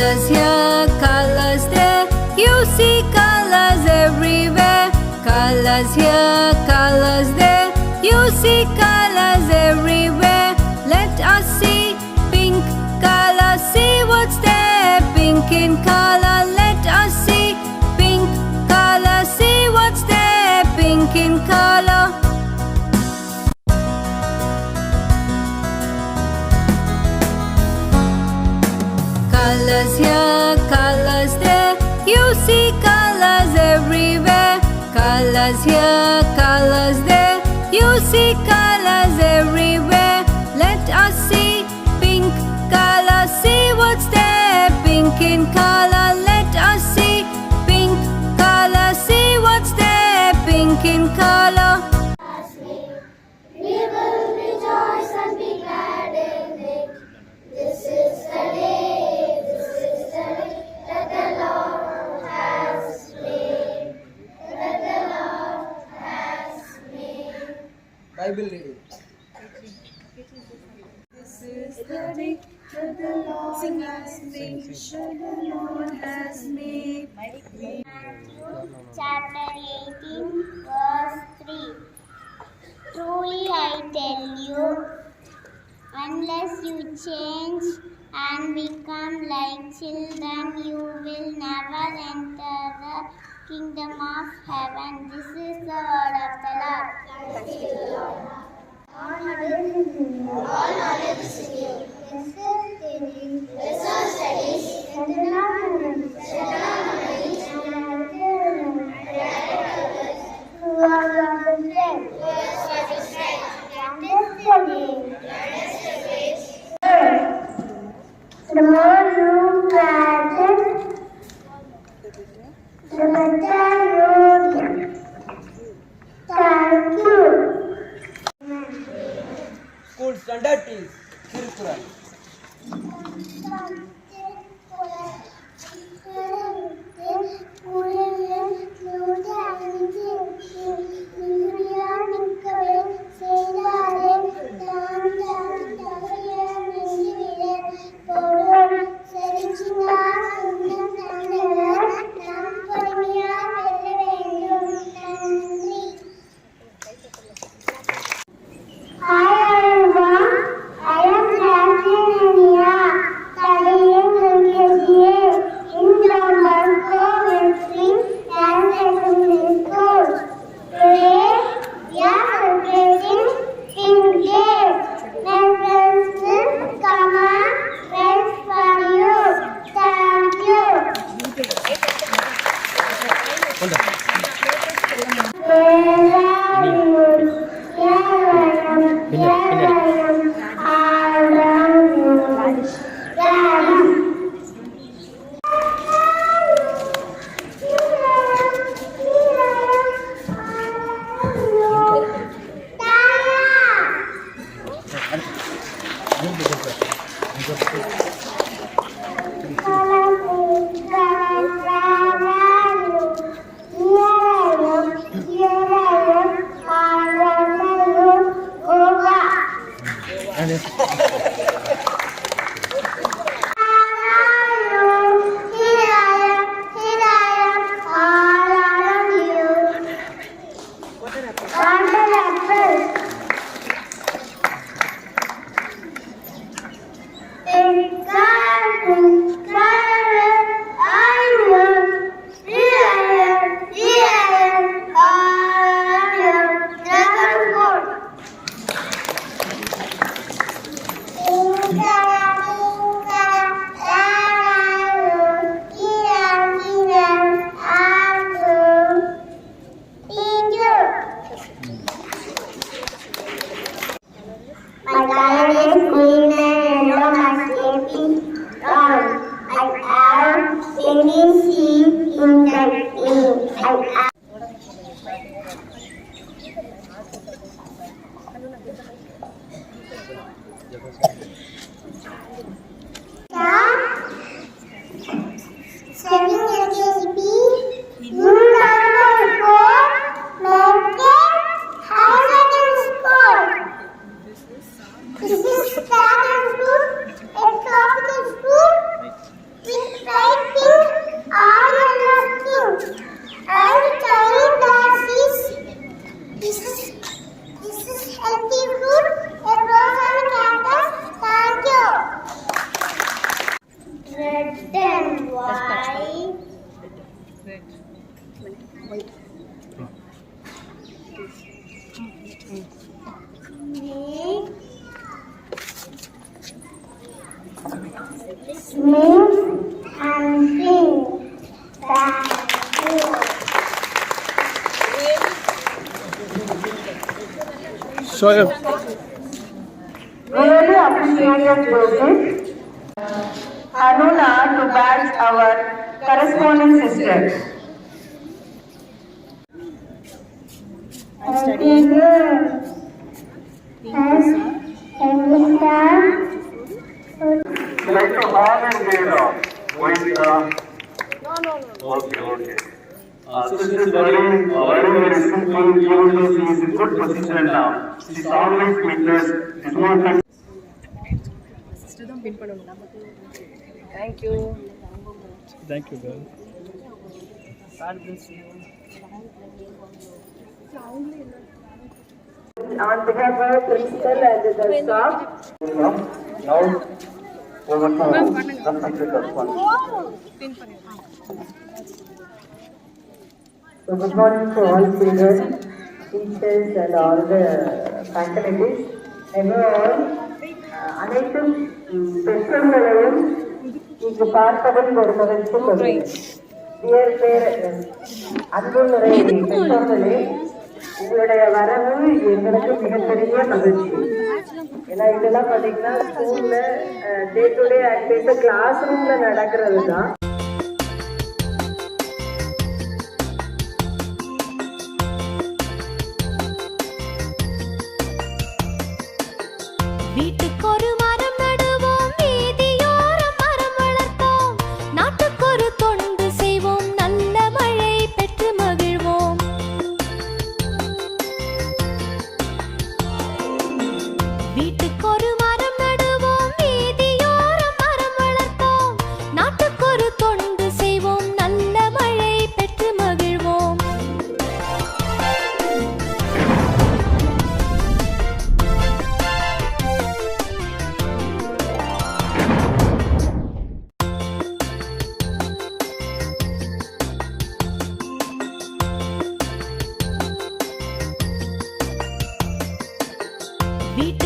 Colors here, colors there, you see colors everywhere. Colors here, colors there, you see colors everywhere. Let us see pink color, see what's there. Pink in color, let us see pink color, see what's there. Pink in color. Colors here, colors there, you see colors everywhere. Colors here, colors there, you see colors everywhere. Let us see pink color, see what's there. Pink in color, let us see pink color, see what's there. Pink in color. We will rejoice and be glad in it. This is the day, this is the day that the Lord has made. That the Lord has made. Bible reading. This is the day that the Lord has made. That the Lord has made. Chapter 18, verse 3. Truly I tell you, unless you change and become like children, you will never enter the kingdom of heaven. This is the word of the Lord. All knowledge is in you. Lesson studies. General knowledge. The more you practice, the better you get. Thank you. School standard is Tirukkural. This is standard school, a tropical school with healthy fruit, a rose and a cactus. Thank you. Red and white. Smooth and pink. Thank you. Really appreciate your visit. Anuna to badge our corresponding sister. Thank you, sir. Like to have and get off with okay. This is very simple. She is in good position now. She's always with us. She's not Thank you. Thank you, girl. God bless you. On behalf of principal and the staff. now over to respected correspondent. So good morning to all children, teachers and all the faculties. Everyone, அனைத்தும் பெற்றோர்களையும் இங்கு பார்ப்பதில் ஒரு மகிழ்ச்சி கொள்கிறேன். அன்பு நிறை பெற்றோர்களே, உங்களுடைய வரவு எங்களுக்கு மிகப்பெரிய மகிழ்ச்சி. ஏன்னா இதெல்லாம் பார்த்தீங்கன்னா ஸ்கூல்ல day to day activity class ரூம்ல நடக்கிறது தான். வீட்டுக்கொரு மரம் நடுவோம், வீதியோரம் மரம் வளர்ப்போம், நாட்டுக்கொரு தொண்டு செய்வோம், நல்ல மழை பெற்று மகிழ்வோம். வீட்டுக்கொரு மரம் நடுவோம், வீதியோரம் மரம் வளர்ப்போம், நாட்டுக்கொரு தொண்டு செய்வோம், நல்ல மழை பெற்று மகிழ்வோம். வீட்டு